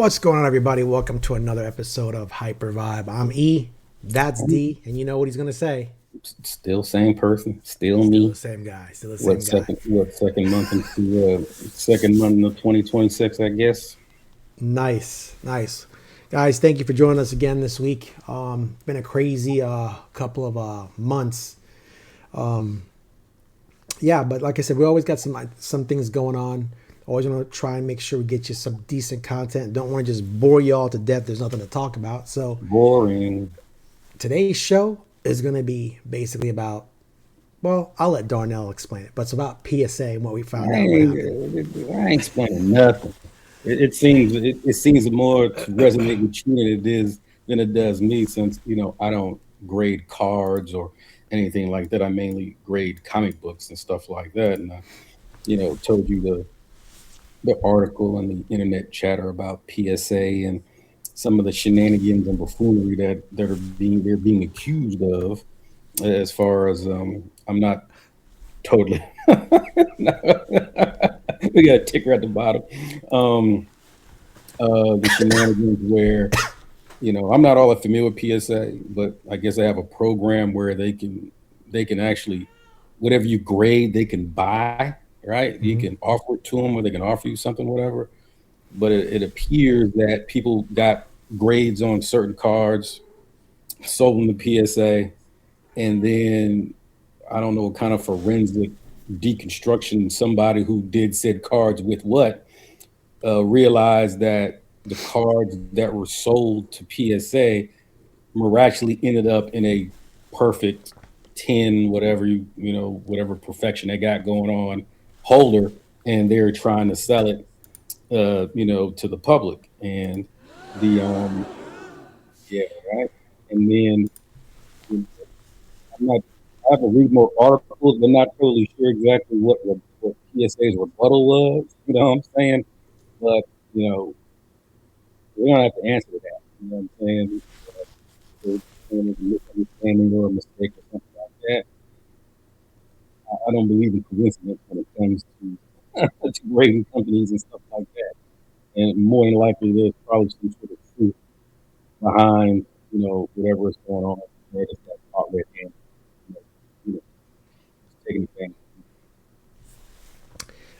What's going on, everybody? Welcome to another episode of Hyper Vibe. I'm E, that's D, and you know what he's gonna say. Still same person, still Still the me. same guy. Still the What same guy. second? What second month into 2026? I guess. Nice, nice, guys. Thank you for joining us again this week. Been a crazy couple of months. Yeah, but like I said, we always got some things going on. Always want to try and make sure we get you some decent content. Don't want to just bore you all to death. There's nothing to talk about. So Boring. today's show is going to be basically about, well, I'll let Darnell explain it, but it's about PSA and what we I found out what happened. ain't explaining nothing. It seems more to resonate with you than it does me, since I don't grade cards or anything like that. I mainly grade comic books and stuff like that, and I told you the article and the internet chatter about PSA and some of the shenanigans and buffoonery they're being accused of. As far as I'm not totally. We got a ticker at the bottom. Um, the shenanigans where I'm not all that familiar with PSA, but I guess they have a program where they can actually, whatever you grade they can buy, right? You Hmm. can offer it to them, or they can offer you something, whatever. But it appears that people got grades on certain cards, sold them to PSA, and then I don't know what kind of forensic deconstruction somebody who did said cards with what realized that the cards that were sold to PSA miraculously ended up in a perfect 10, whatever whatever perfection they got going on, holder, and they're trying to sell it, to the public. And the yeah, right. And then you know, I'm not. I have to read more articles. But not totally sure exactly what PSA's rebuttal was. You know what I'm saying? But you know, we don't have to answer to that. You know what I'm saying? If it's a misunderstanding or a mistake or something like that. I don't believe in coincidence when it comes to to grading companies and stuff like that. And more than likely, there's probably some sort of truth behind whatever is going on. They're just that caught red handed, you know, you know, just taking advantage.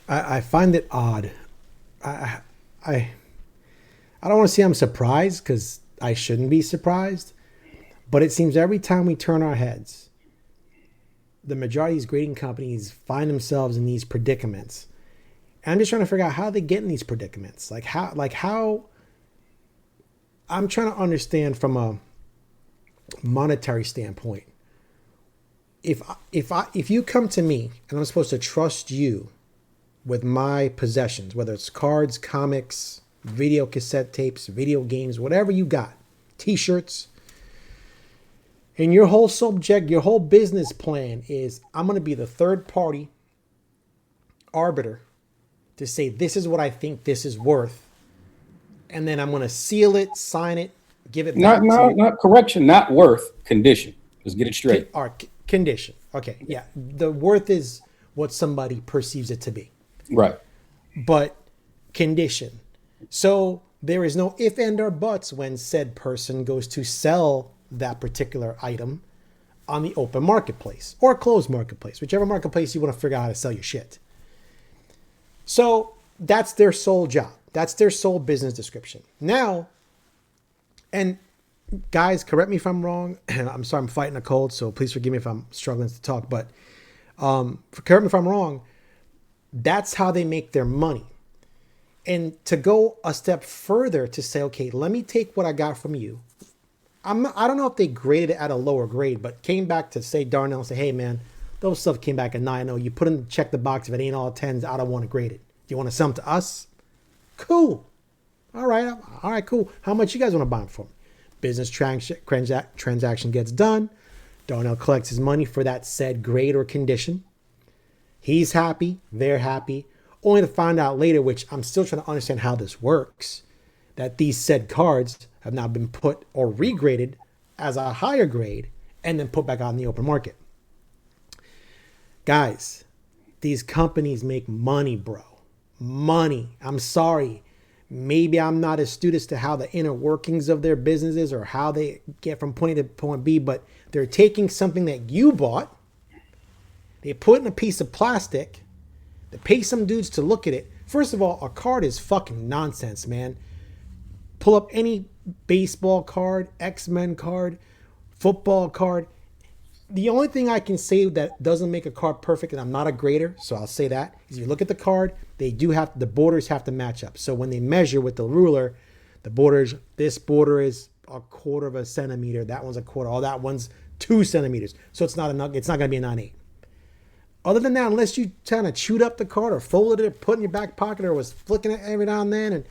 I find it odd. I, I, I don't want to say I'm surprised because I shouldn't be surprised, but it seems every time we turn our heads, the majority of these grading companies find themselves in these predicaments. And I'm just trying to figure out how they get in these predicaments. Like how I'm trying to understand from a monetary standpoint. If you come to me and I'm supposed to trust you with my possessions, whether it's cards, comics, video cassette tapes, video games, whatever you got, t-shirts, and your whole business plan is I'm going to be the third party arbiter to say this is what I think this is worth, and then I'm going to seal it, sign it, give it Not back to not you. not correction, not worth, condition. Let's get it straight. Or condition. Okay, yeah. The worth is what somebody perceives it to be, Right. but condition. So there is no if and or buts when said person goes to sell that particular item on the open marketplace or closed marketplace, whichever marketplace you want to figure out how to sell your shit. So that's their sole job. That's their sole business description. Now, and guys, correct me if I'm wrong. I'm sorry, I'm fighting a cold, so please forgive me if I'm struggling to talk. But correct me if I'm wrong. That's how they make their money. And to go a step further to say, okay, let me take what I got from you. I don't know if they graded it at a lower grade, but came back to say Darnell and say, hey man, those stuff came back at 9.0. You put in check the box. If it ain't all tens, I don't want to grade it. Do you want to sell them to us? Cool. All right, cool. How much you guys want to buy them for? Business transaction gets done. Darnell collects his money for that said grade or condition. He's happy. They're happy. Only to find out later, which I'm still trying to understand how this works, that these said cards have now been put or regraded as a higher grade and then put back out in the open market. Guys, these companies make money, bro. Money. I'm sorry. Maybe I'm not astute as to how the inner workings of their business is or how they get from point A to point B, but they're taking something that you bought, they put in a piece of plastic, they pay some dudes to look at it. First of all, a card is fucking nonsense, man. Pull up any baseball card, X-Men card, football card. The only thing I can say that doesn't make a card perfect, and I'm not a grader, so I'll say that, is you look at the card, the borders have to match up. So when they measure with the ruler, the borders, this border is a quarter of a centimeter, that one's a quarter, oh, that one's 2 centimeters. So it's not going to be a 9/8. Other than that, unless you kind of chewed up the card or folded it, put it in your back pocket, or was flicking it every now and then, and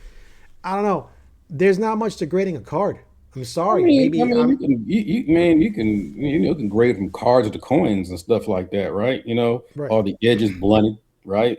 I don't know, there's not much to grading a card. I'm sorry. I Maybe mean, I'm you can grade from cards to coins and stuff like that, right? right, All the edges blunted, right?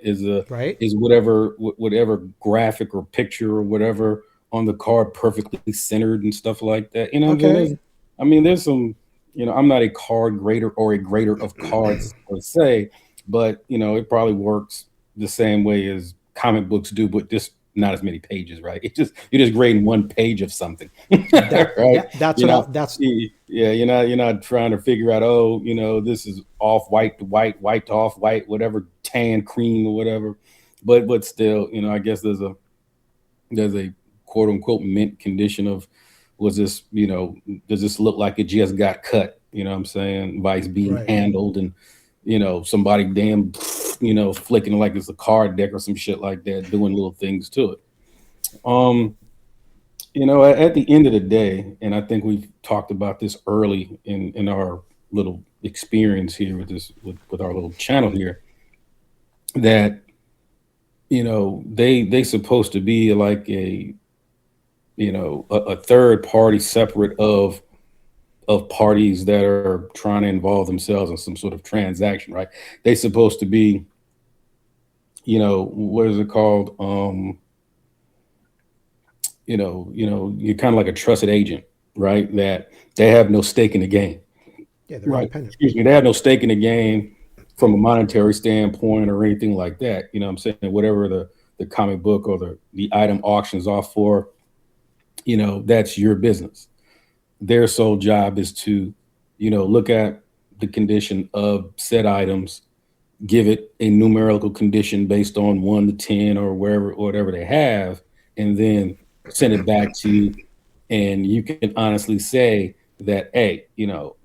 right. Is whatever graphic or picture or whatever on the card perfectly centered and stuff like that. You know what I'm saying? Okay. There's some, I'm not a card grader or a grader of cards per se, but it probably works the same way as comic books do, but just not as many pages, right? You're just grading one page of something, right? That's You what know, that's yeah, you're not trying to figure out, oh, this is off white to white, white to off white, whatever, tan, cream, or whatever. But still, I guess there's a quote unquote mint condition of, was this, does this look like it just got cut? You know what I'm saying? Vice being right. handled and somebody damn, flicking like it's a card deck or some shit like that, doing little things to it. Um, at the end of the day, and I think we've talked about this early in our little experience here with with our little channel here, that they supposed to be like a third party separate of parties that are trying to involve themselves in some sort of transaction, right? They supposed to be, what is it called? You're kind of like a trusted agent, right? That they have no stake in the game, Yeah, they're right? independent. Excuse me, they have no stake in the game from a monetary standpoint or anything like that. You know what I'm saying? Whatever the comic book or the item auctions off for, that's your business. Their sole job is to, look at the condition of said items, give it a numerical condition based on 1 to 10 or wherever, whatever they have, and then send it back to you. And you can honestly say that, hey,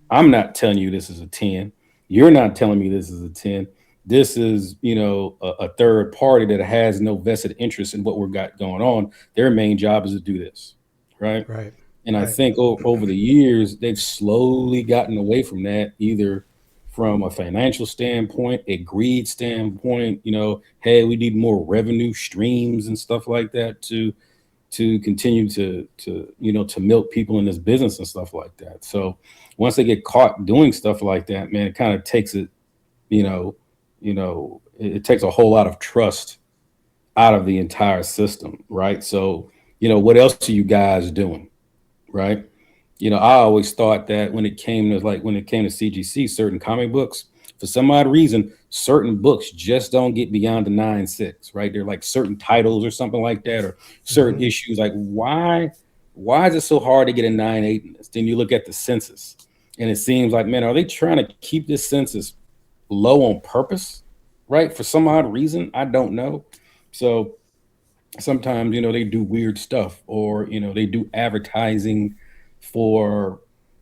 I'm not telling you this is a 10. You're not telling me this is a 10. This is, a third party that has no vested interest in what we've got going on. Their main job is to do this, right? Right. And I Right. think over the years, they've slowly gotten away from that, either from a financial standpoint, a greed standpoint, hey, we need more revenue streams and stuff like that to continue to milk people in this business and stuff like that. So once they get caught doing stuff like that, man, it kind of takes it, you know, it takes a whole lot of trust out of the entire system, right? So, what else are you guys doing? Right? I always thought that when it came to CGC, certain comic books, for some odd reason, certain books just don't get beyond the 9.6, right? They're like certain titles or something like that, or certain Hmm. issues. Like, why is it so hard to get a 9.8 in this? Then you look at the census, and it seems like, man, are they trying to keep this census low on purpose? Right? For some odd reason, I don't know. So sometimes they do weird stuff, or they do advertising for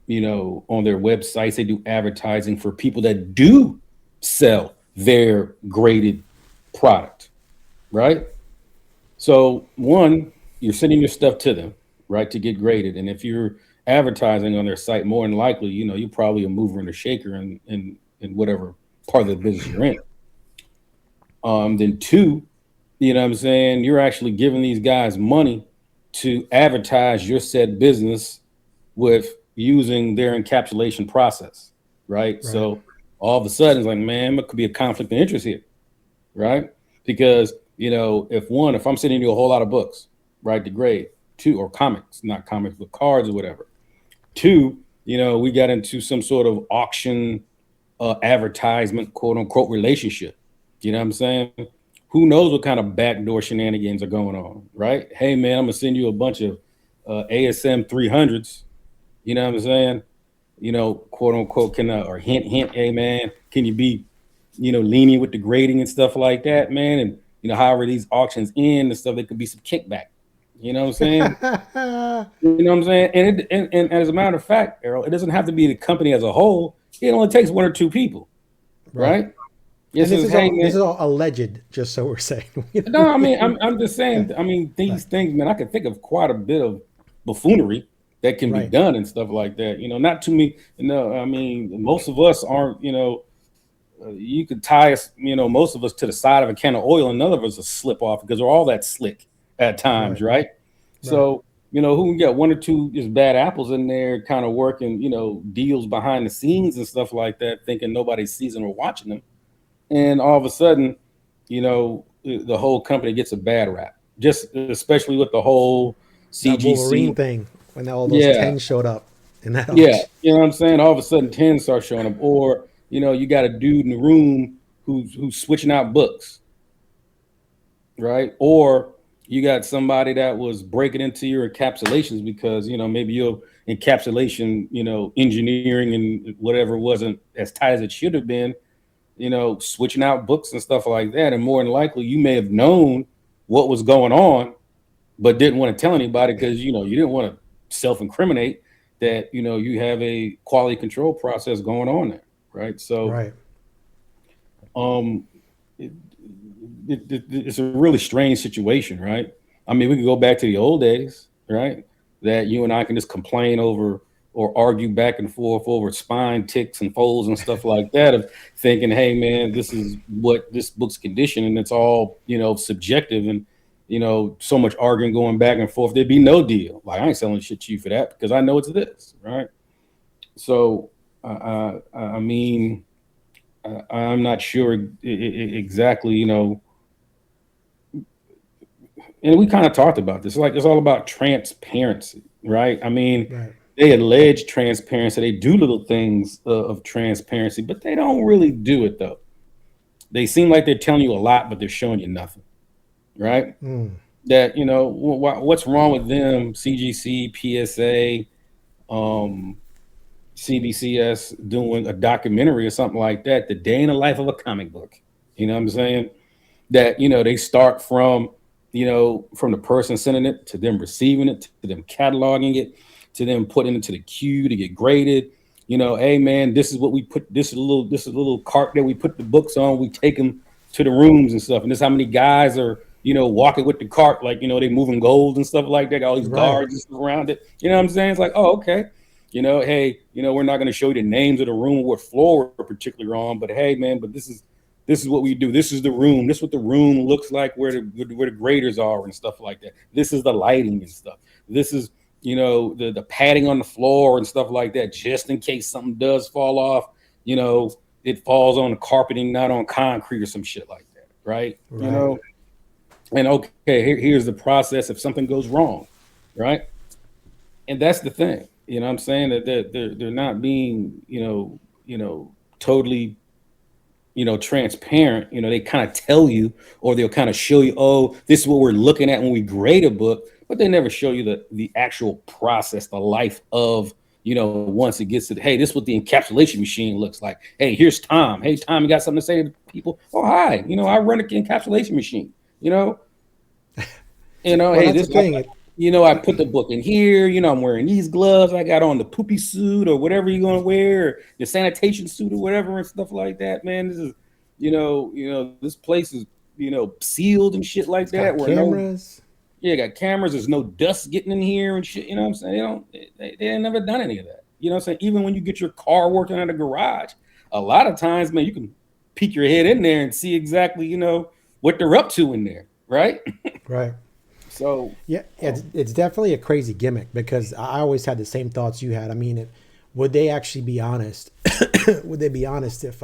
on their websites. They do advertising for people that do sell their graded product, right? So one, you're sending your stuff to them, right, to get graded. And if you're advertising on their site, more than likely you're probably a mover and a shaker in whatever part of the business you're in. Then two, what I'm saying, you're actually giving these guys money to advertise your said business with using their encapsulation process, right? Right. So all of a sudden it's like, man, it could be a conflict of interest here, right? Because if I'm sending you a whole lot of books, right, to grade, two, or comics, not comics but cards or whatever. Two, we got into some sort of auction advertisement, quote unquote, relationship. You know what I'm saying? who knows what kind of backdoor shenanigans are going on, right? Hey man, I'm gonna send you a bunch of ASM 300s. You know what I'm saying? Quote unquote, or hint, hint, hey man, can you be, lenient with the grading and stuff like that, man? And however these auctions end and stuff, there could be some kickback. You know what I'm saying? You know what I'm saying? And as a matter of fact, Errol, it doesn't have to be the company as a whole. It only takes one or two people, Right. right? It And says, hey this man. is all alleged, just so we're saying. No, I mean, I'm just Yeah. saying. I mean, Right. these things, man. I can think of quite a bit of buffoonery that can be Right. done and stuff like that. Not too many. I mean, most of us aren't. You could tie us. Most of us to the side of a can of oil, and none of us will slip off because we're all that slick at times, Right. right? Right. So, who can get one or two just bad apples in there, kind of working, deals behind the scenes and stuff like that, thinking nobody sees them or watching them, and all of a sudden, the whole company gets a bad rap. Just especially with the whole That Wolverine CGC. thing when all those Yeah, 10 showed up in that yeah. auction. You know what I'm saying? All of a sudden 10 start showing up. Or, you got a dude in the room who's switching out books, right? Or you got somebody that was breaking into your encapsulations because, maybe your encapsulation, engineering and whatever wasn't as tight as it should have been, switching out books and stuff like that. And more than likely, you may have known what was going on, but didn't want to tell anybody because, you didn't want to self-incriminate that, you have a quality control process going on there. Right. So, Right. um, it, it's a really strange situation. Right. I mean, we could go back to the old days, right? That you and I can just complain over or argue back and forth over spine ticks and folds and stuff like that of thinking, hey man, this is what this book's condition and it's all, subjective and so much arguing going back and forth. There'd be no deal. Like I ain't selling shit to you for that because I know it's this, right? So I mean, I'm not sure exactly, and we kind of talked about this. Like it's all about transparency, right? I mean, Right. they allege transparency. They do little things of transparency, but they don't really do it though. They seem like they're telling you a lot, but they're showing you nothing, right? Mm. That what's wrong with them? CGC, PSA, um, CBCS doing a documentary or something like that. The day in the life of a comic book. You know what I'm saying? That they start from the person sending it to them receiving it to them cataloging it to them putting it to the queue to get graded. Hey man, this is what we put. This is a little cart that we put the books on. We take them to the rooms and stuff, and this is how many guys are walking with the cart, like they moving gold and stuff like that. Got all these Right. guards and stuff around it. You know what I'm saying? It's like, oh okay. Hey, we're not going to show you the names of the room, what floor we're particularly on, but hey man, but this is what we do. This is the room. This is what the room looks like where the graders are and stuff like that. This is the lighting and stuff. This is the padding on the floor and stuff like that, just in case something does fall off. It falls on the carpeting, not on concrete or some shit like that, right? Right. And okay, here's the process if something goes wrong, right? And that's the thing. What I'm saying that they're not being totally transparent. They kind of tell you, or they'll kind of show you, oh, this is what we're looking at when we grade a book, but they never show you the actual process, the life of, once it gets to, hey, this is what the encapsulation machine looks like. Hey, here's Tom. Hey, Tom, you got something to say to people? Oh, hi. I run an encapsulation machine. Well, Hey, that's the this, thing. I put the book in here. I'm wearing these gloves. I got on the poopy suit or whatever you're gonna wear, or the sanitation suit or whatever and stuff like that. Man, this is, this place is, sealed and shit like It's that. got Where no, cameras. yeah, got cameras. There's no dust getting in here and shit. You know what I'm saying? They ain't never done any of that. You know what I'm saying? Even when you get your car working at a garage, a lot of times, man, you can peek your head in there and see exactly, what they're up to in there, right? Right. So, Yeah, it's definitely a crazy gimmick because I always had the same thoughts you had. I mean, would they actually be honest? Would they be honest if,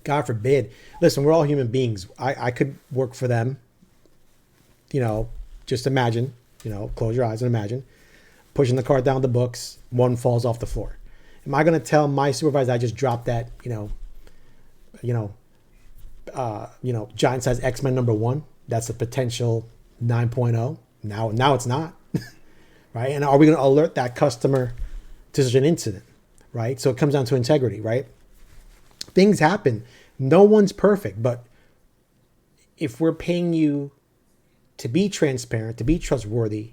God forbid, listen, we're all human beings. I could work for them. Just imagine, close your eyes and imagine pushing the cart down the books, one falls off the floor. Am I going to tell my supervisor I just dropped that, giant size X-Men #1. That's a potential 9.0. Now it's not, right? And are we going to alert that customer to such an incident, right? So it comes down to integrity, right? Things happen. No one's perfect, but if we're paying you to be transparent, to be trustworthy,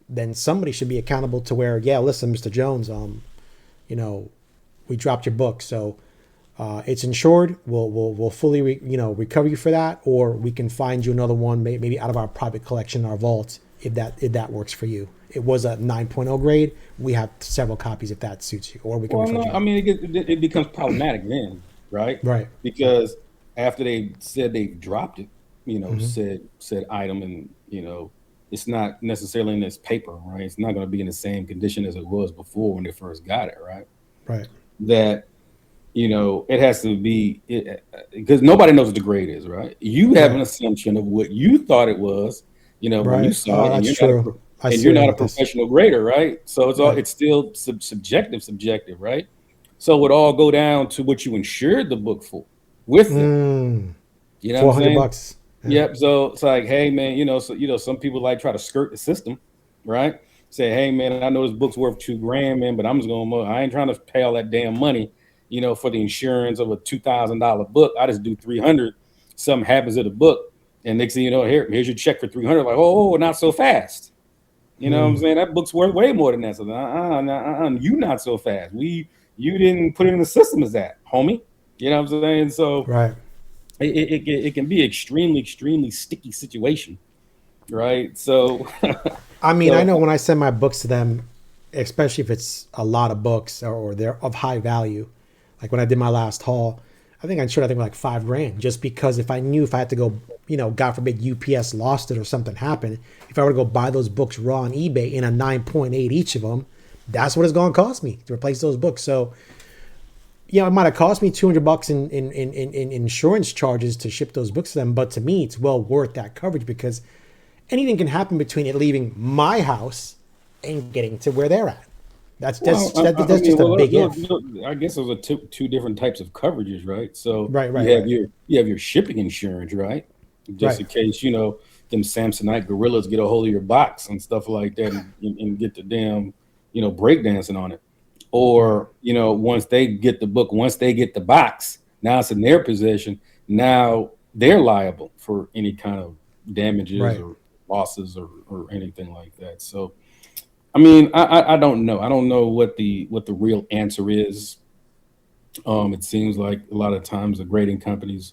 then somebody should be accountable to where, yeah, listen, Mr. Jones, we dropped your book, so it's insured. We'll fully recover you for that, or we can find you another one, maybe out of our private collection, our vault, if that works for you. It was a 9.0 grade. We have several copies if that suits you, or we can. Well, no, I mean it becomes problematic then, right? Right. Because after they said they dropped it, Mm-hmm. said item, and it's not necessarily in this paper, right? It's not going to be in the same condition as it was before when they first got it, right? Right. That it has to be because nobody knows what the grade is, right? You have an Right. assumption of what you thought it was, when you Right. saw it, and That's true. I see you're where you're not a with this. professional grader, right? So Right. it's still subjective, right? So it would all go down to what you insured the book for with them. Mm, You know what I'm 400 saying? bucks. Yeah. Yep. So it's like, hey man, some people like try to skirt the system, right? Say, hey man, I know this book's worth $2,000, man, but I ain't trying to pay all that damn money, for the insurance of a $2,000 book. I just do 300. Something happens to the book, and next thing you know, here's your check for 300. Like, oh, not so fast. You know what I'm Mm, saying? That book's worth way more than that. So, you not so fast. You didn't put it in the system as that, homie. You know what I'm saying? So right. it can be extremely, extremely sticky situation, right? So, I mean, I so know when I send my books to them, especially if it's a lot of books or they're of high value, like when I did my last haul, I think I insured, I think like $5,000, just because if I knew if I had to go, God forbid UPS lost it or something happened, if I were to go buy those books raw on eBay in a 9.8 each of them, that's what it's going to cost me to replace those books. So, it might have cost me $200 in insurance charges to ship those books to them, but to me, it's well worth that coverage because anything can happen between it leaving my house and getting to where they're at. That's well, that's that, I that's mean, just a well, big if. I guess those are two different types of coverages, right? So Right, right, you have right, your shipping insurance, right? Just right. in case them Samsonite gorillas get a hold of your box and stuff like that, and get the damn breakdancing on it. Right, Or once they get the book, once they get the box, now it's in their possession. Now they're liable for any kind of damages right. or losses or anything like that. So I mean, I don't know. I don't know what the real answer is. It seems like a lot of times the grading companies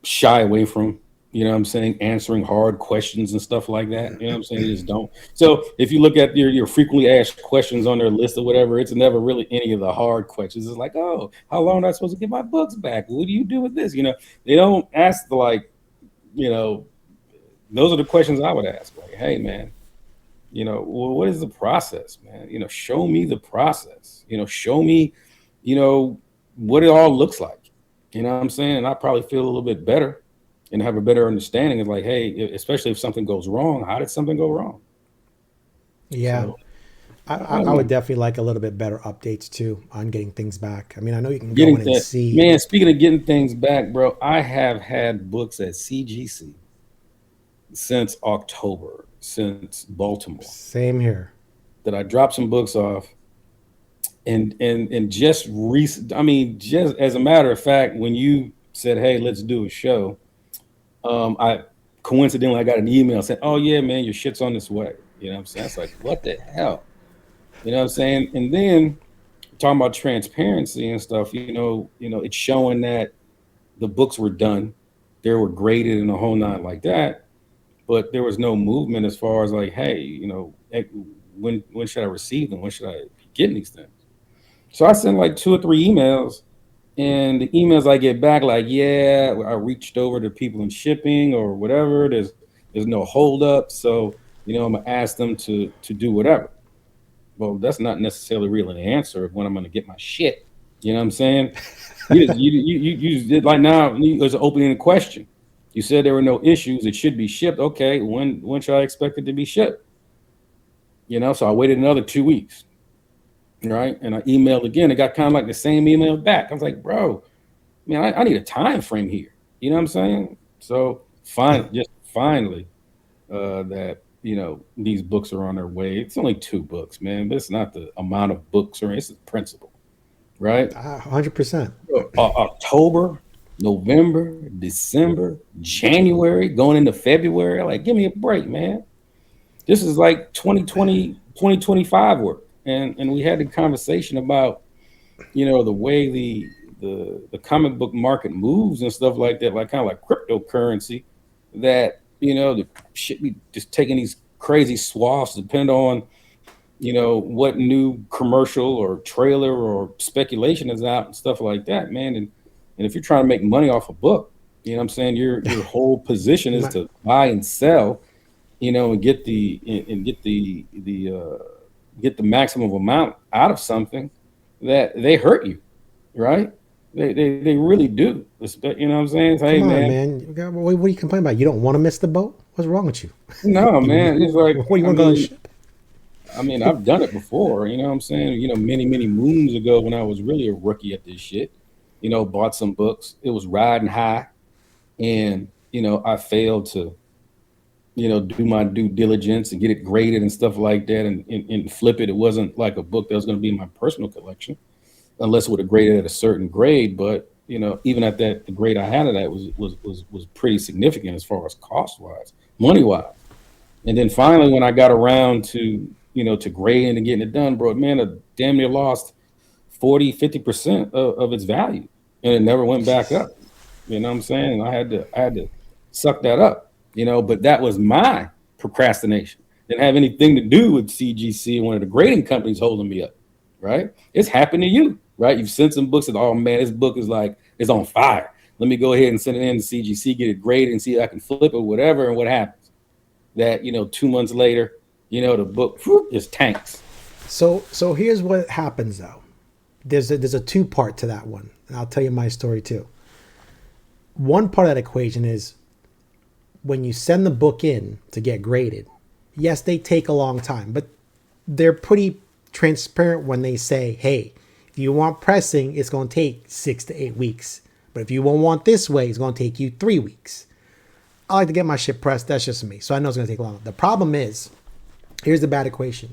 shy away from, what I'm saying, answering hard questions and stuff like that. You know what I'm saying? They just don't. So if you look at your frequently asked questions on their list or whatever, it's never really any of the hard questions. It's like, oh, how long am I supposed to get my books back? What do you do with this? They don't ask you know, those are the questions I would ask. Like, hey man, well, what is the process, man? Show me the process. Show me, what it all looks like. You know what I'm saying? And I probably feel a little bit better and have a better understanding of like, hey, especially if something goes wrong, how did something go wrong? Yeah, So I I don't would know. definitely like a little bit better updates too on getting things back. I mean, I know you can go in Getting and that see. man, speaking of getting things back, bro, I have had books at CGC since October, since Baltimore, Same here. that I dropped some books off. And just recent, I mean, just as a matter of fact, when you said, "Hey, let's do a show," I coincidentally I got an email saying, "Oh yeah, man, your shit's on its way." You know what I'm saying? It's like, what the hell? You know what I'm saying? And then talking about transparency and stuff, it's showing that the books were done, they were graded and a whole nine like that, but there was no movement as far as like, hey, when should I receive them? When should I be getting these things? So I sent like 2 or 3 emails, and the emails I get back, like, yeah, I reached over to people in shipping or whatever. There's no holdup, so I'm gonna ask them to do whatever. Well, that's not necessarily really the answer of when I'm gonna get my shit. You know what I'm saying? You just did like now. There's an opening question. You said there were no issues. It should be shipped. Okay, when should I expect it to be shipped? So I waited another 2 weeks, right? And I emailed again. It got kind of like the same email back. I was like, bro, man, I need a time frame here. You know what I'm saying? So finally, that these books are on their way. It's only 2 books, man. But it's not the amount of books, or it's the principle, right? 100%. October, November, December, January, going into February. Like, give me a break, man. This is like 2020, 2025 work. And we had the conversation about, the way the comic book market moves and stuff like that, like kind of like cryptocurrency, that, the shit be just taking these crazy swaths, depending on, what new commercial or trailer or speculation is out and stuff like that, man. And if you're trying to make money off a book, you know what I'm saying, your whole position is My- to buy and sell, and get the maximum amount out of something, that they hurt you, right? They really do. You know what I'm saying? It's, hey Come on, man, man. What are you complaining about? You don't want to miss the boat? What's wrong with you? no You, man. It's like, what do you want to go on the ship? I've done it before, you know what I'm saying? Many moons ago, when I was really a rookie at this shit, bought some books. It was riding high, and I failed to, do my due diligence and get it graded and stuff like that, and flip it. It wasn't like a book that was going to be in my personal collection, unless it would have graded at a certain grade. But even at that, the grade I had of that was pretty significant as far as cost wise, money wise. And then finally, when I got around to to grading and getting it done, bro, man, I damn near lost 40-50% of its value, and it never went back up. You know what I'm saying? And I had to suck that up. But that was my procrastination. Didn't have anything to do with CGC and one of the grading companies holding me up. Right? It's happened to you, right? You've sent some books and, oh man, this book is like, it's on fire. Let me go ahead and send it in to CGC, get it graded, and see if I can flip it, whatever. And what happens? That 2 months later, the book just tanks. So here's what happens though. There's a two-part to that one, and I'll tell you my story too. One part of that equation is when you send the book in to get graded. Yes, they take a long time, but they're pretty transparent when they say, hey, if you want pressing, it's going to take 6 to 8 weeks. But if you want this way, it's going to take you 3 weeks. I like to get my shit pressed. That's just me. So I know it's going to take long. The problem is, here's the bad equation.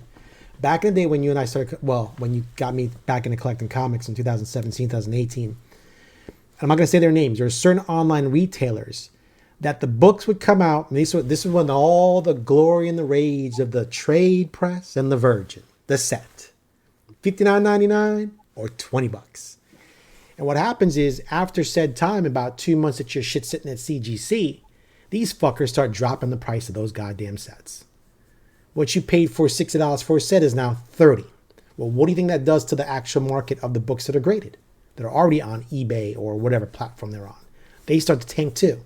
Back in the day when you and I started, when you got me back into collecting comics in 2017, 2018, and I'm not going to say their names, there are certain online retailers that the books would come out, and this is when all the glory and the rage of the trade press and the Virgin, the set, $59.99 or $20. And what happens is, after said time, about 2 months that your shit's sitting at CGC, these fuckers start dropping the price of those goddamn sets. What you paid for $60 for a set is now $30. Well, what do you think that does to the actual market of the books that are graded, that are already on eBay or whatever platform they're on? They start to tank too.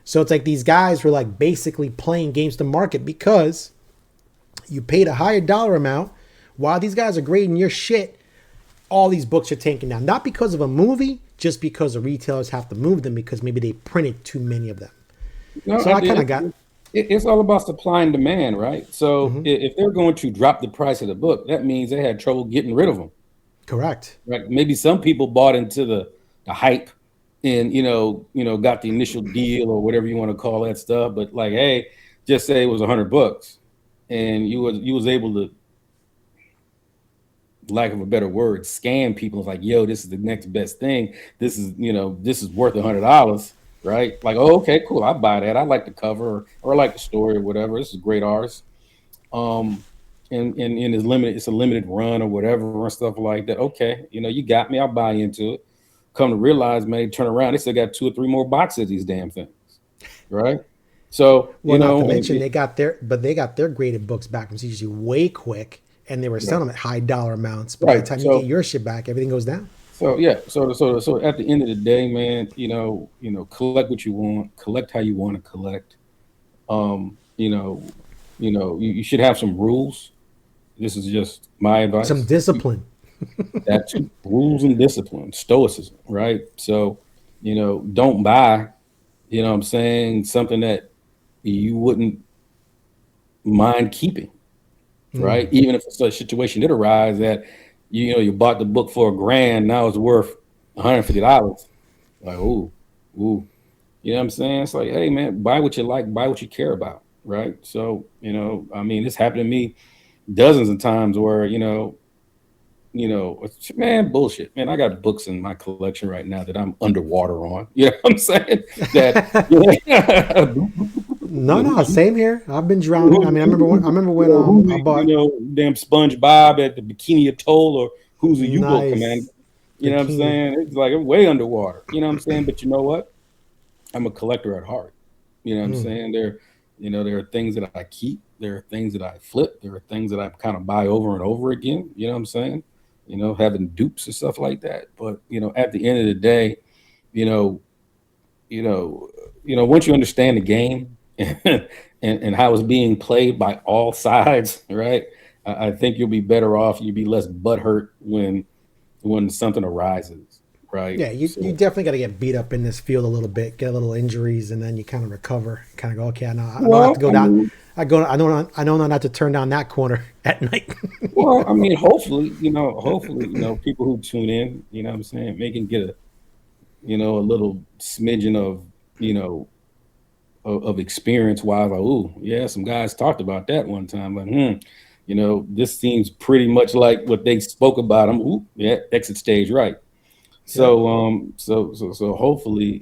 So it's like these guys were like basically playing games to market, because you paid a higher dollar amount while these guys are grading your shit. All these books are tanking down, not because of a movie, just because the retailers have to move them because maybe they printed too many of them. No, So I kind of got. it's all about supply and demand, right? So if they're going to drop the price of the book, that means they had trouble getting rid of them. Correct. Right? Maybe some people bought into the hype, and got the initial deal or whatever you want to call that stuff. But like, hey, just say it was $100, and you was able to, lack of a better word, scam people. It's like, yo, this is the next best thing. This is worth $100, right? Like, oh, okay, cool, I buy that. I like the cover, or I like the story or whatever. This is great artist. And it's limited. It's a limited run or whatever and stuff like that. Okay, you got me. I'll buy into it. Come to realize, man, they turn around, they still got 2 or 3 more boxes of these damn things, right? So Well, not to mention they got their graded books back from CGC way quick, and they were selling them at high dollar amounts. But by the right. time you So get your shit back, everything goes down. so yeah. So at the end of the day, man, collect what you want, collect how you want to collect. Um, you know, you should have some rules. This is just my Some advice. discipline. That's rules and discipline, stoicism, right? So, don't buy, what I'm saying, something that you wouldn't mind keeping, right? Even if a situation did arise that, you bought the book for $1,000, now it's worth $150. Like, ooh. You know what I'm saying? It's like, hey man, buy what you like, buy what you care about, right? So, I mean, it's happened to me dozens of times where, man, bullshit. Man, I got books in my collection right now that I'm underwater on. You know what I'm saying? That No, no, same here. I've been drowning. I mean, I remember when who's I the, bought damn SpongeBob at the Bikini Atoll, or who's the U-boat commander? nice You know what I'm bikini. saying? It's like I'm way underwater. You know what I'm saying? But you know what? I'm a collector at heart. You know what I'm Mm, saying? There are things that I keep. There are things that I flip. There are things that I kind of buy over and over again. You know what I'm saying? Having dupes and stuff like that. But at the end of the day, you know, you know, once you understand the game and how it's being played by all sides, right? I think you'll be better off. You'll be less butthurt when something arises, right? yeah, you So, definitely got to get beat up in this field a little bit, get a little injuries, and then you kind of recover. Kind of go, okay, I know not to well, go I down. mean, I know not to turn down that corner at night. hopefully, people who tune in, what I'm saying, they can get a little smidgen of, you know, of experience wise. Like, ooh, yeah, some guys talked about that one time. Like, this seems pretty much like what they spoke about. I'm, ooh, yeah, exit stage right. Yep. So hopefully,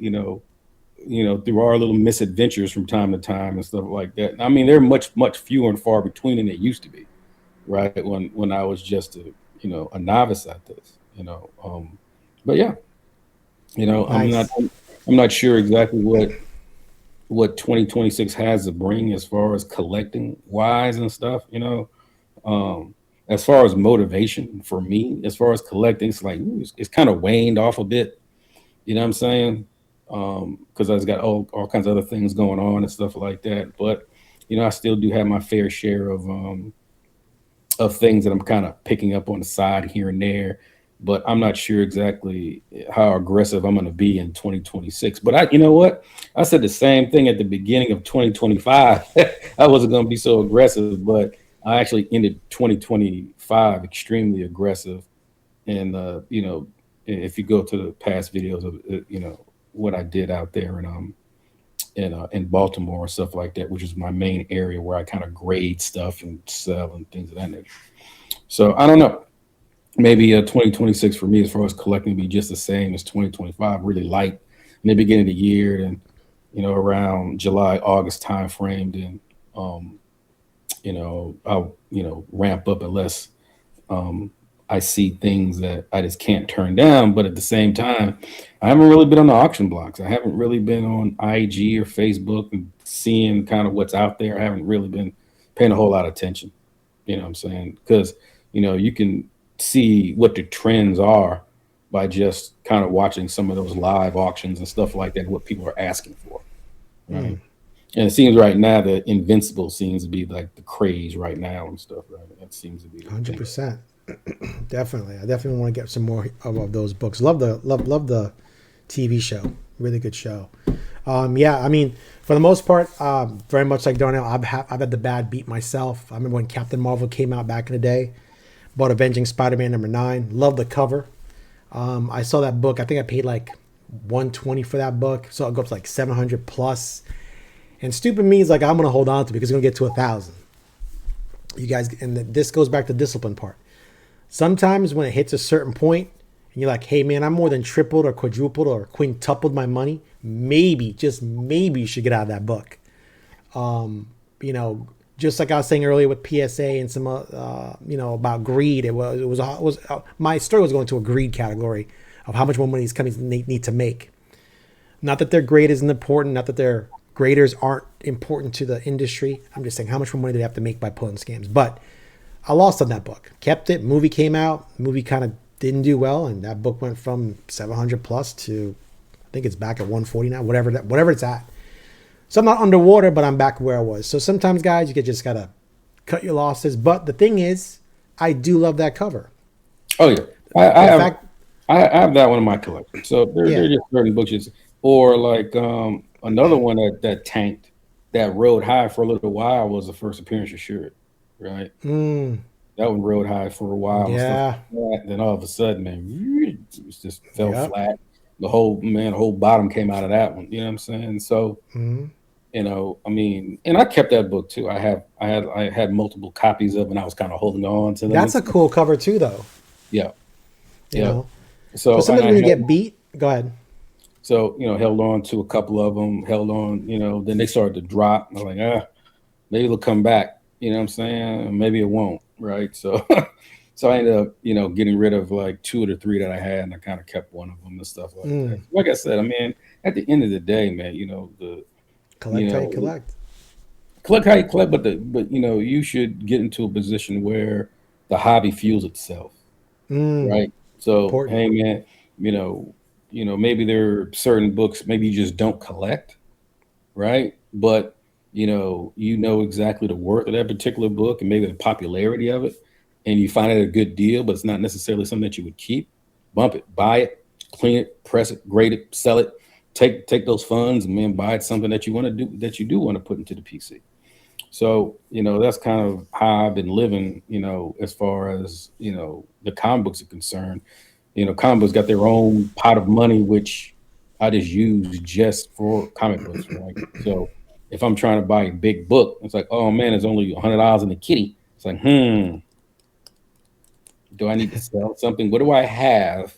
through our little misadventures from time to time and stuff like that. I mean, they're much fewer and far between than they used to be, right? When I was just a novice at this, but yeah, Nice. I'm not sure exactly what 2026 has to bring as far as collecting wise and stuff, as far as motivation for me, as far as collecting, it's like ooh, it's kind of waned off a bit. You know what I'm saying? Because I've got all kinds of other things going on and stuff like that. But I still do have my fair share of things that I'm kind of picking up on the side here and there. But I'm not sure exactly how aggressive I'm going to be in 2026. But you know what? I said the same thing at the beginning of 2025. I wasn't going to be so aggressive, but I actually ended 2025 extremely aggressive. And if you go to the past videos of what I did out there in Baltimore and stuff like that, which is my main area where I kind of grade stuff and sell and things of that nature. So I don't know. Maybe 2026 for me, as far as collecting, be just the same as 2025. Really light in the beginning of the year, and around July, August time frame, then I'll ramp up unless um, I see things that I just can't turn down. But at the same time, I haven't really been on the auction blocks. I haven't really been on IG or Facebook and seeing kind of what's out there. I haven't really been paying a whole lot of attention. You know what I'm saying? Because you can see what the trends are by just kind of watching some of those live auctions and stuff like that, what people are asking for, right? Mm, And it seems right now that Invincible seems to be like the craze right now and stuff, right? That seems to be the thing. 100%. Definitely. I definitely want to get some more of those books. Love the TV show. Really good show. Yeah, I mean, for the most part, very much like Darnell, I've had the bad beat myself. I remember when Captain Marvel came out back in the day. Bought Avenging Spider-Man #9. Love the cover. I saw that book. I think I paid like 120 for that book. So it goes up to like 700 plus. And stupid me is like I'm gonna hold on to it because it's gonna get to 1,000. You guys, and this goes back to the discipline part. Sometimes when it hits a certain point, and you're like, hey man, I'm more than tripled or quadrupled or quintupled my money. Maybe, just maybe you should get out of that book. You know, just like I was saying earlier with PSA and some, about greed. My story was going to a greed category of how much more money these companies need to make. Not that their grade isn't important, not that their graders aren't important to the industry. I'm just saying how much more money do they have to make by pulling scams. But I lost on that book. Kept it. Movie came out. Movie kind of didn't do well, and that book went from 700 plus to I think it's back at 140 now. Whatever it's at. So I'm not underwater, but I'm back where I was. So sometimes, guys, you just gotta cut your losses. But the thing is, I do love that cover. Oh yeah, I, I The have fact, I have that one in my collection. So there are yeah, just certain books, or like another one that tanked, that rode high for a little while was the first appearance of Shuri, right? mm, That one rode high for a while and stuff yeah, like that. Then all of a sudden, man, it just fell yep, flat. the whole bottom came out of that one. You know what I'm saying? So, Hmm. I mean, and I kept that book too. I had multiple copies of, it, and I was kind of holding on to them and That's a stuff. cool cover too, though. Yeah, You yeah. know, because So, and sometimes I when you held get beat, go ahead. held on to a couple of them, held on. Then they started to drop. I was like, maybe it'll come back. You know what I'm saying? Maybe it won't. Right. So, so I ended up, getting rid of like two or the three that I had, and I kind of kept one of them and stuff like that. Mm, Like I said, I mean, at the end of the day, man, you collect how you know, collect. collect how you collect, but you should get into a position where the hobby fuels itself, Mm, right? So, important. hey, man, you know, maybe there are certain books maybe you just don't collect, right? But you know exactly the worth of that particular book and maybe the popularity of it, and you find it a good deal, but it's not necessarily something that you would keep. Bump it, buy it, clean it, press it, grade it, sell it. Take those funds and then buy it something that you want to do that you do want to put into the PC. So, that's kind of how I've been living, as far as, the comic books are concerned. Comic books got their own pot of money, which I just use just for comic books, right? So if I'm trying to buy a big book, it's like, oh man, it's only $100 in the kitty. It's like, do I need to sell something? What do I have?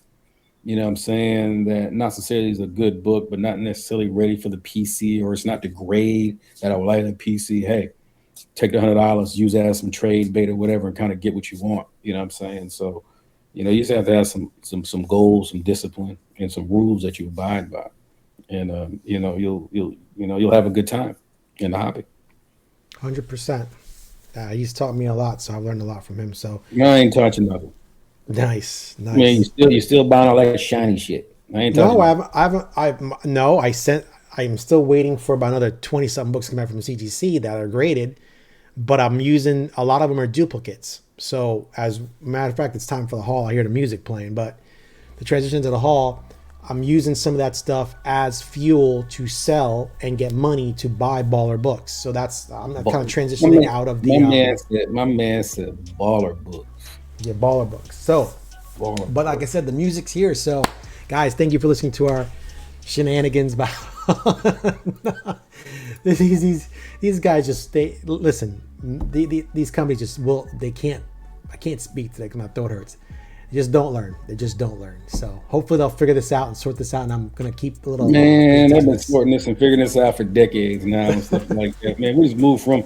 You know what I'm saying? That not necessarily is a good book, but not necessarily ready for the PC, or it's not the grade that I would like in the PC. Hey, take the $100, use that as some trade bait or whatever, and kind of get what you want. You know what I'm saying? So, you just have to have some goals, some discipline, and some rules that you abide by, and you'll have a good time in the hobby. 100%. He's taught me a lot, so I've learned a lot from him. So I ain't touching nothing. nice, Man, nice. you still buying all that shiny shit. I ain't touching No, I nothing. haven't. I haven't. No. I'm still waiting for about another 20 something books to come out from CGC that are graded, but I'm using a lot of them are duplicates. So as a matter of fact, it's time for the haul. I hear the music playing, but the transition to the haul, I'm using some of that stuff as fuel to sell and get money to buy baller books. So that's I'm kind of My transitioning man, out of my man said baller books. the baller books. So, Baller but like I books. said, the music's here. So, guys, thank you for listening to our shenanigans. About these guys just they listen. These companies just will they can't. I can't speak today because my throat hurts. They just don't learn. They just don't learn. So hopefully they'll figure this out and sort this out. And I'm gonna keep a little Man, updates I've on been this. sorting this and figuring this out for decades now and stuff like that. Man, we just moved from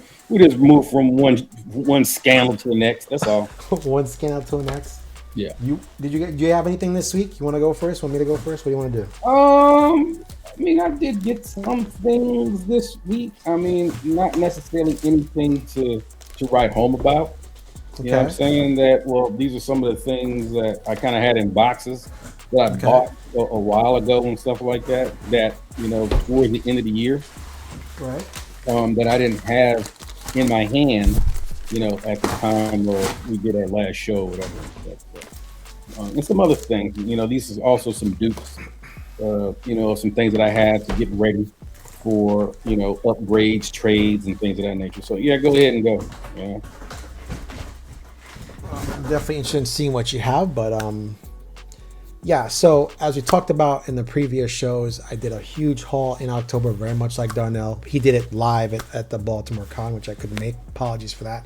one scandal to the next. That's all. One scan out to the next. Yeah. Do you have anything this week? You want to go first? Want me to go first? What do you want to do? I mean, I did get some things this week. I mean, not necessarily anything to write home about. You know what I'm Okay. saying? That well, these are some of the things that I kind of had in boxes that I Okay. bought a while ago and stuff like that. That towards the end of the year, Right. that I didn't have in my hand. At the time where we did our last show, or whatever. And some other things. These is also some dupes. Some things that I had to get ready for upgrades, trades, and things of that nature. So yeah, go ahead and go. Yeah. I'm definitely interested in seeing what you have, but yeah. So as we talked about in the previous shows, I did a huge haul in October, very much like Darnell. He did it live at the Baltimore Con, which I couldn't make. Apologies for that.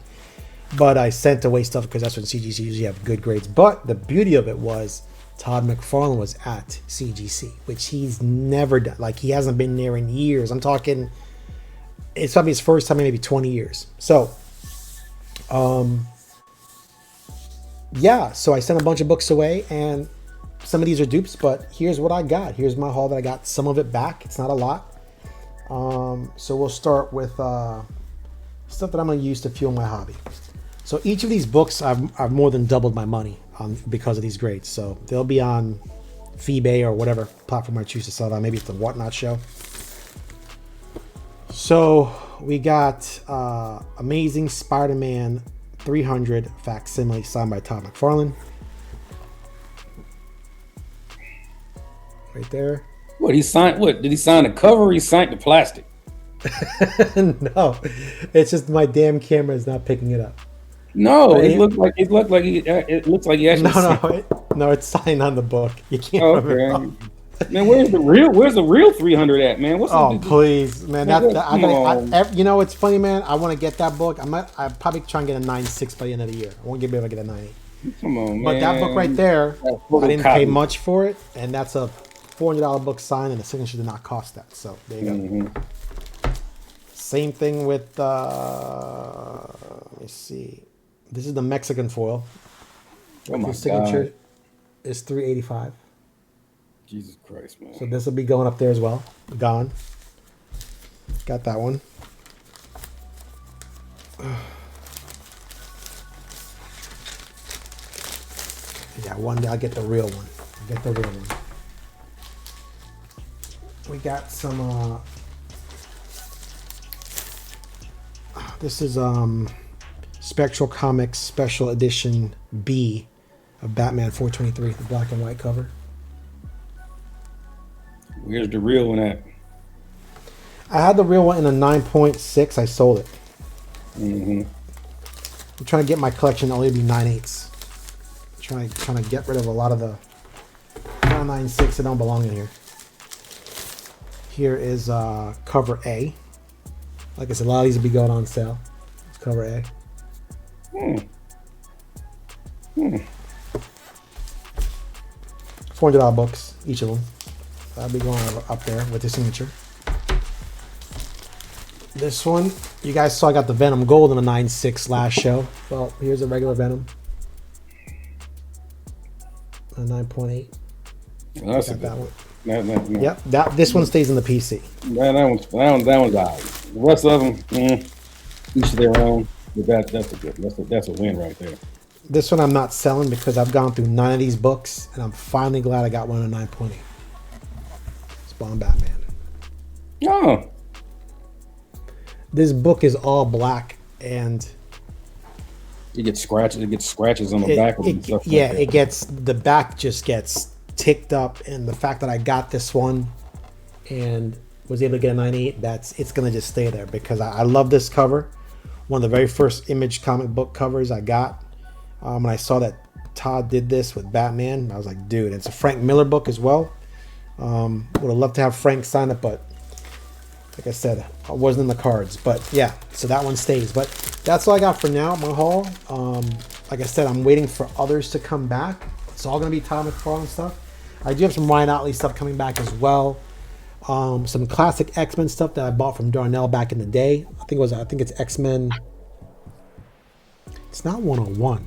But I sent away stuff because that's when CGC usually have good grades. But the beauty of it was Todd McFarlane was at CGC, which he's never done. Like he hasn't been there in years. I'm talking, it's probably his first time in maybe 20 years. So, yeah. So I sent a bunch of books away, and some of these are dupes. But here's what I got. Here's my haul that I got. Some of it back. It's not a lot. So we'll start with stuff that I'm going to use to fuel my hobby. So each of these books, I've more than doubled my money on because of these grades. So they'll be on Phoebe or whatever platform I choose to sell it on. Maybe it's the Whatnot show. So we got Amazing Spider-Man 300 facsimile signed by Todd McFarlane. Right there. What he signed? What did he sign the cover? Or he signed the plastic. No, it's just my damn camera is not picking it up. No, But it looked like it looks like he no, actually signed. no, no, it's signed on the book. You can't rub it Okay. off. Man, where's the real 300 at, man? What's Oh, the please, man. man, I come on. gotta. You know, it's funny, man. I want to get that book. I probably try and get a 9.6 by the end of the year. I won't be able to get a 9.8. Come on, But that book right man. there, That I didn't pay photocopy. much for it, and that's a $400 book signed, and the signature did not cost that. So there you go. Mm-hmm. Same thing with. Let me see. This is the Mexican foil. Oh my The signature God. is $385. Jesus Christ, man. So this will be going up there as well. Gone. Got that one. Yeah, one day I'll get the real one. I'll get the real one. We got some. This is Spectral Comics Special Edition B of Batman 423, the black and white cover. Where's the real one at? I had the real one in a 9.6. I sold it. Mm-hmm. I'm trying to get my collection to only be 9.8s. Trying to get rid of a lot of the 9.6 that don't belong in here. Here is cover A. Like I said, a lot of these will be going on sale. It's cover A. $400 books, each of them. That'll be going up there with the signature. This one, you guys saw I got the Venom Gold in a 9.6 last show. Well, here's a regular Venom. A 9.8. That's Got that one. No. Yep, this one stays in the PC. That one's out. The rest of them, each their own. But that's a good. That's a win right there. This one I'm not selling because I've gone through 9 of these books, and I'm finally glad I got one in a 9.8. Spawn Batman. Oh, This book is all black, and it gets scratches. It gets scratches on the back of it. And stuff yeah, like that. it gets, the back just gets ticked up, and the fact that I got this one and was able to get a 9.8, it's gonna just stay there because I love this cover. One of the very first Image comic book covers I got. When I saw that Todd did this with Batman, I was like, dude, it's a Frank Miller book as well. Would have loved to have Frank sign it, but like I said, I wasn't in the cards. But yeah, so that one stays. But that's all I got for now, my haul. Like I said, I'm waiting for others to come back. It's all going to be Todd McFarlane stuff. I do have some Ryan Otley stuff coming back as well. Some classic X-Men stuff that I bought from Darnell back in the day. I think it's X-Men. It's not 101.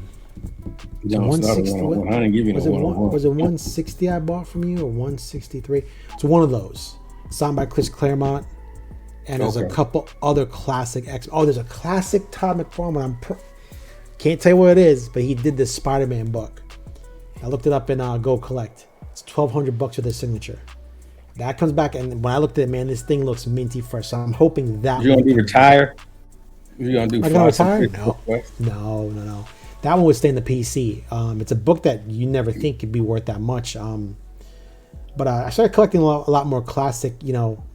No, it's not a 101. I didn't give you no 101. Was it 160 I bought from you or 163? It's one of those. Signed by Chris Claremont. And there's a couple other classic X. Oh, there's a classic Todd McFarlane. Can't tell you what it is, but he did this Spider-Man book. I looked it up in Go Collect. It's $1,200 with his signature. That comes back, and when I looked at it, man, this thing looks minty fresh. So I'm hoping that. You gonna do retire? You gonna do? Am I gonna retire? No. That one would stay in the PC. It's a book that you never think could be worth that much. But I started collecting a lot more classic,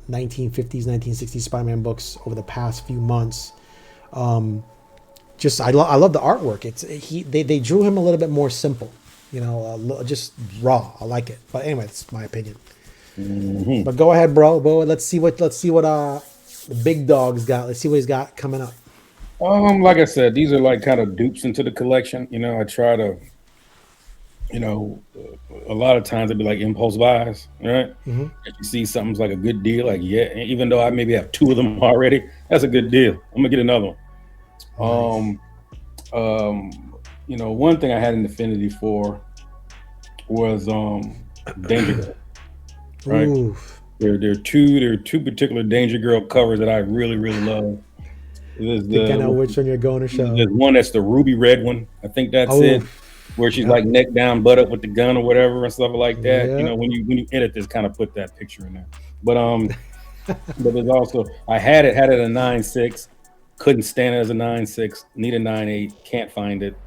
1950s, 1960s Spider-Man books over the past few months. I love the artwork. They drew him a little bit more simple, just raw. I like it. But anyway, it's my opinion. Mm-hmm. But go ahead, bro. Let's see what the big dog's got. Let's see what he's got coming up. Like I said, these are like kind of dupes into the collection. I try to, a lot of times it'd be like impulse buys, right? Mm-hmm. If you see something's like a good deal, like even though I maybe have 2 of them already, that's a good deal. I'm gonna get another one. Nice. One thing I had an affinity for was Danger Girl. Right? Oof. There are two particular Danger Girl covers that I really, really love. I think I know which one you're going to show. There's one that's the ruby red one. I think that's it. Where she's like neck down, butt up with the gun or whatever and stuff like that. Yep. When you edit this, kind of put that picture in there. But but there's also I had it at a 9.6, couldn't stand it as a 9.6, need a 9.8, can't find it.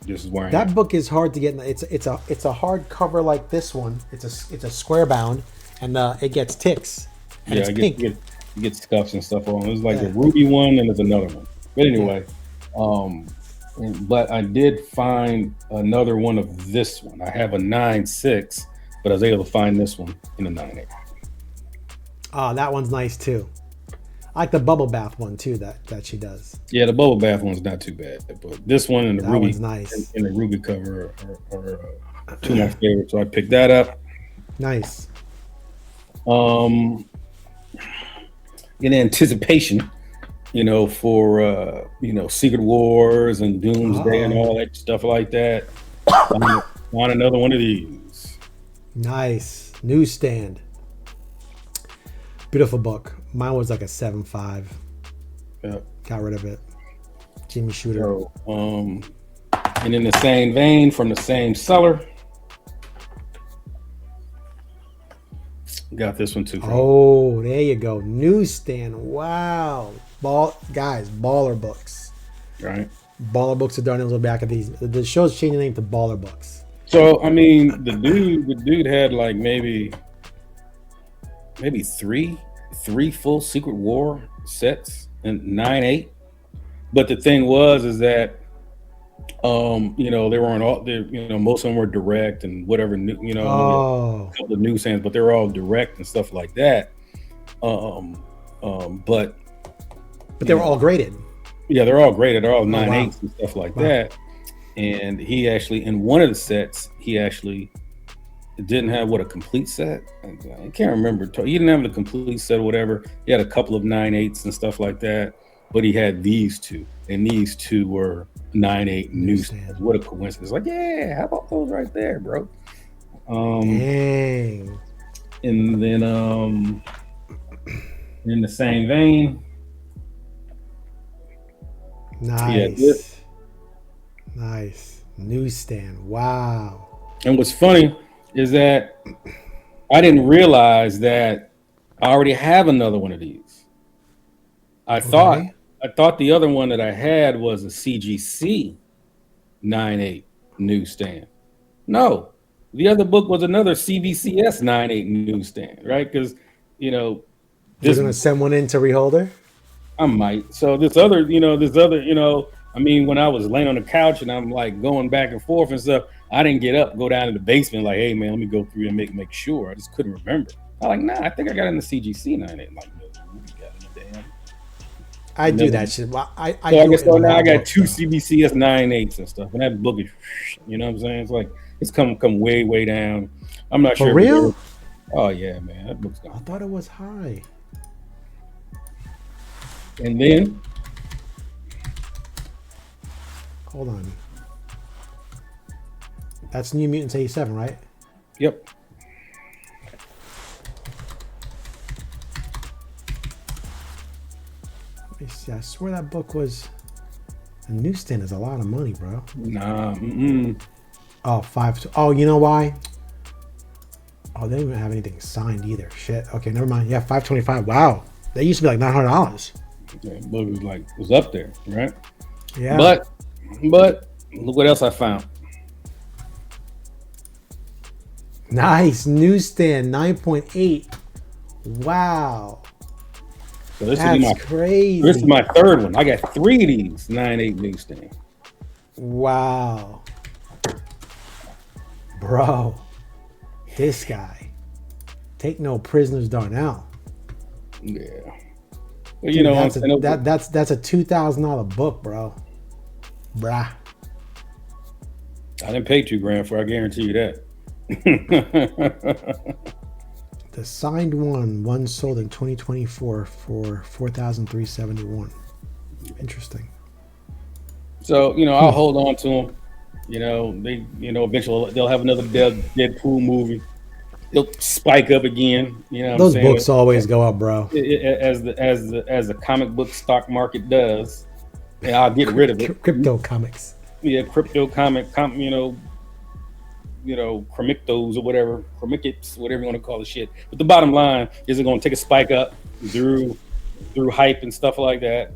This is where I am. That book is hard to get. It's a hard cover like this one. It's a square bound, and it gets ticks. And it's pink. You get scuffs and stuff on. There's like a ruby one and there's another one. But anyway, but I did find another one of this one. I have a 9.6 but I was able to find this one in the 9.8. Oh, that one's nice too. I like the bubble bath one too that she does. Yeah, the bubble bath one's not too bad, but this one and the That ruby one's nice. and the ruby cover are two of my favorites. So I picked that up. Nice. In anticipation, for Secret Wars and Doomsday and all that stuff like that. On another one of these. Nice. Newsstand. Beautiful book. Mine was like a 7.5. Yeah. Got rid of it. Jimmy Shooter. So, and in the same vein, from the same seller, got this one too. Oh, there you go. Newsstand. Wow. Baller books. Right. Baller books are darn on the back of these. The show's changing the name to Baller Books. So I mean, the dude had like maybe three full Secret War sets in 9.8. But the thing is that they weren't all there, most of them were direct and whatever, a couple of newsstands, but they're all direct and stuff like that. But they were all graded. Yeah, they're all graded. They're all 9.8s and stuff like that. And he actually, in one of the sets, he actually didn't have a complete set. I can't remember. He didn't have the complete set or whatever. He had a couple of 9.8s and stuff like that. But he had these two, and these two were 9.8 newsstands. What a coincidence! Like, yeah, how about those right there, bro? Dang. And then, in the same vein, Nice. Newsstand. Wow. And what's funny is that I didn't realize that I already have another one of these. I thought the other one that I had was a CGC 9.8 newsstand. No, the other book was another CVCS 9.8 newsstand, right? Because, you're gonna send one in to Reholder? I might. So this other, I mean, when I was laying on the couch and I'm like going back and forth and stuff, I didn't get up, go down to the basement like, hey man, let me go through and make sure. I just couldn't remember. I'm like, nah, I think I got in the CGC 9.8. I'm like, no, you got in the damn. I do that shit. I guess so now I got two CBCS 9.8s and stuff, and that book is, you know what I'm saying? It's like it's come way down. I'm not sure. For real? Oh yeah, man, that book's gone. I thought it was high. And then, hold on. That's New Mutants 87, right? Yep. Let me see. I swear that book was. A newsstand is a lot of money, bro. Nah. Oh, oh, you know why? Oh, they didn't even have anything signed either. Shit. Okay, never mind. Yeah, $525. Wow. They used to be like $900. Yeah, book was up there, right? Yeah. But look what else I found. Nice. Newsstand 9.8. Wow. So this That's crazy. This is my third one. I got 3 of these 9.8 newsstand. Wow. Bro. This guy. Take no prisoners, Darnell. Yeah. Well, dude, that's a $2,000 book, bro. Bruh. I didn't pay $2,000 for it, I guarantee you that. The signed one sold in 2024 for $4,371. Interesting. So, I'll hold on to them. They, eventually they'll have another Deadpool movie. They'll spike up again. Those books always go up, bro. As the comic book stock market does, and I'll get rid of it. Crypto comics. Yeah, crypto chromictos or whatever, chromicits, whatever you want to call the shit. But the bottom line is it's going to take a spike up through hype and stuff like that.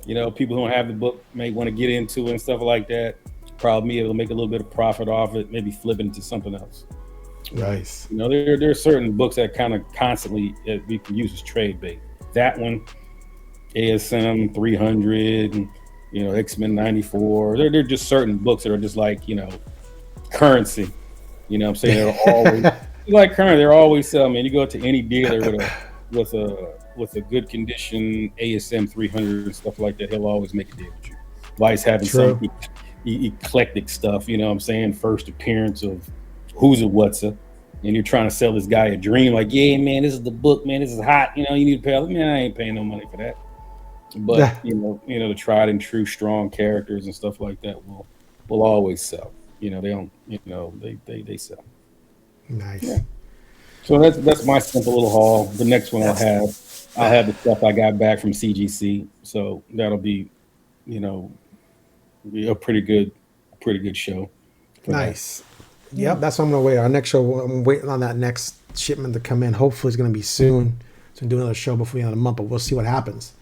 People who don't have the book may want to get into it and stuff like that. Probably be able to make a little bit of profit off it, maybe flip it into something else. Nice. There are certain books that kind of constantly we can use as trade bait. That one, ASM 300, and X-Men 94. They're just certain books that are just like currency. You know what I'm saying? like current, they're always selling. Man, you go to any dealer with a good condition ASM 300 and stuff like that, he'll always make a deal with you. Why he's having some True. eclectic stuff, you know what I'm saying? First appearance of who's a what's a, and you're trying to sell this guy a dream, like, yeah, man, this is the book, man, this is hot, you know, you need to pay. Man, I ain't paying no money for that. But Yeah. the tried and true strong characters and stuff like that will always sell. They don't, they sell. Yeah. Nice. So that's my simple little haul. The next one That's I'll have the stuff I got back from CGC. So that'll you know, be a pretty good show for that. nice. Yep, that's what I'm gonna wait. Our next show, I'm waiting on that next shipment to come in. Hopefully, it's gonna be soon. So we can do another show before the end of the month, but we'll see what happens.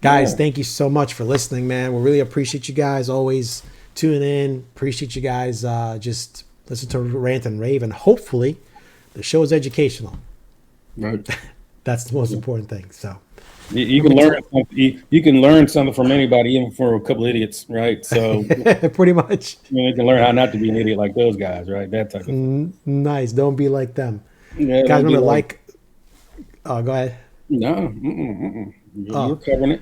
Guys, Yeah. thank you so much for listening, man. We really appreciate you guys always tuning in. Appreciate you guys just listen to rant and rave, and hopefully, the show is educational. Right. That's the most important thing. So, You can learn something. You can learn something from anybody, even from a couple idiots, right? So pretty much. you can learn how not to be an idiot like those guys, right? That type of thing. Nice. Don't be like them. Yeah, Guys, don't be remember to like. Oh, go ahead. no, you're covering it.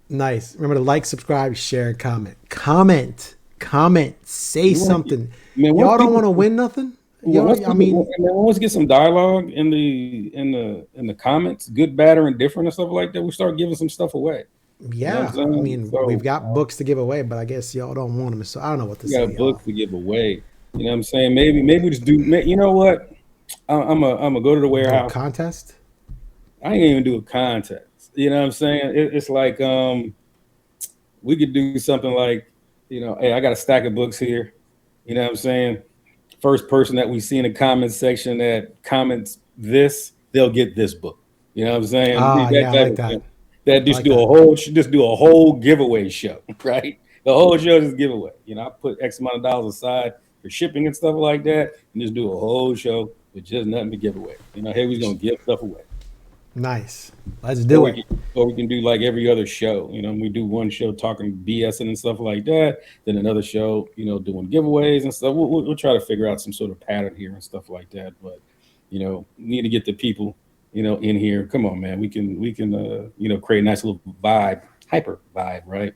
Nice. Remember to like, subscribe, share, comment. Comment. Say something. Man, Y'all don't want to win nothing? I mean, let's get some dialogue in the comments, good, bad, or indifferent, and stuff like that. We start giving some stuff away. yeah. You know what I'm I saying? mean, So, we've got books to give away, but I guess y'all don't want them. So I don't know what to we say, got y'all. books to give away. You know what I'm saying? Maybe just do. You know what? I'm a go to the Do a warehouse. contest? I ain't even do a contest. You know what I'm saying? It's like we could do something like, hey, I got a stack of books here. You know what I'm saying? First person that we see in the comments section that comments this, they'll get this book. You know what I'm saying? Ah, That yeah, I type like of thing. that. That I just like do that. a whole giveaway show, right? The whole show is giveaway. I put X amount of dollars aside for shipping and stuff like that, and just do a whole show with just nothing to give away. Hey, we're gonna give stuff away. Nice. Let's Or do we it. can, or we can do like every other show. We do one show talking BS and stuff like that. Then another show, doing giveaways and stuff. We'll try to figure out some sort of pattern here and stuff like that. But need to get the people, in here. Come on, man. We can create a nice little vibe, hyper vibe, right?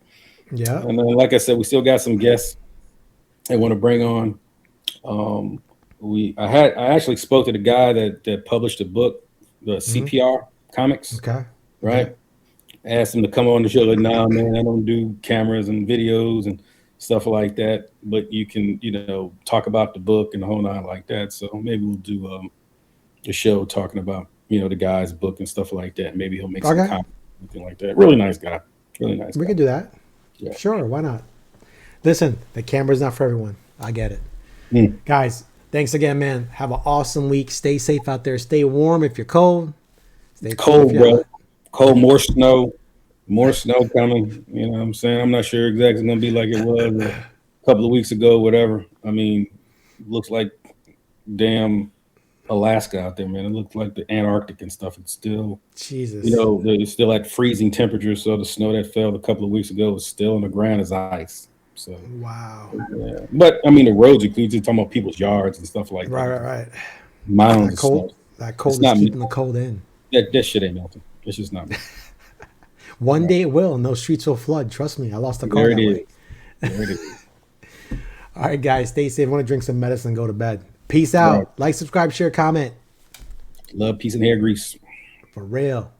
Yeah. And then, like I said, we still got some guests I want to bring on. I actually spoke to the guy that published the book, the CPR comics, Okay. right? Okay. Asked him to come on the show. Like, nah, man, I don't do cameras and videos and stuff like that. But you can, talk about the book and the whole nine like that. So maybe we'll do a show talking about, the guy's book and stuff like that. Maybe he'll make some Okay. comments, something like that. Really nice guy. Really nice We guy. could do that. Yeah. Sure. Why not? Listen, the camera's not for everyone. I get it. Mm. Guys, thanks again, man. Have an awesome week. Stay safe out there. Stay warm if you're cold. Stay cool if Cold, you're bro. hot. Cold, more snow coming. You know what I'm saying? I'm not sure exactly it's gonna be like it was a couple of weeks ago, whatever. I mean, looks like damn Alaska out there, man. It looks like the Antarctic and stuff. It's still, Jesus. it's still at freezing temperatures. So the snow that fell a couple of weeks ago is still on the ground as ice. So Wow. yeah, but I mean the roads. You're talking about people's yards and stuff like Right, that. right. Mounds That of snow. cold. That It's cold is not keeping the cold in. that shit ain't melting. It's just not melting. One day it will, and those streets will flood. Trust me, I lost a car There it that is. way. There it is. All right, guys, stay safe. Want to drink some medicine, go to bed. Peace out. Right. Like, subscribe, share, comment. Love, peace, and hair grease. For real.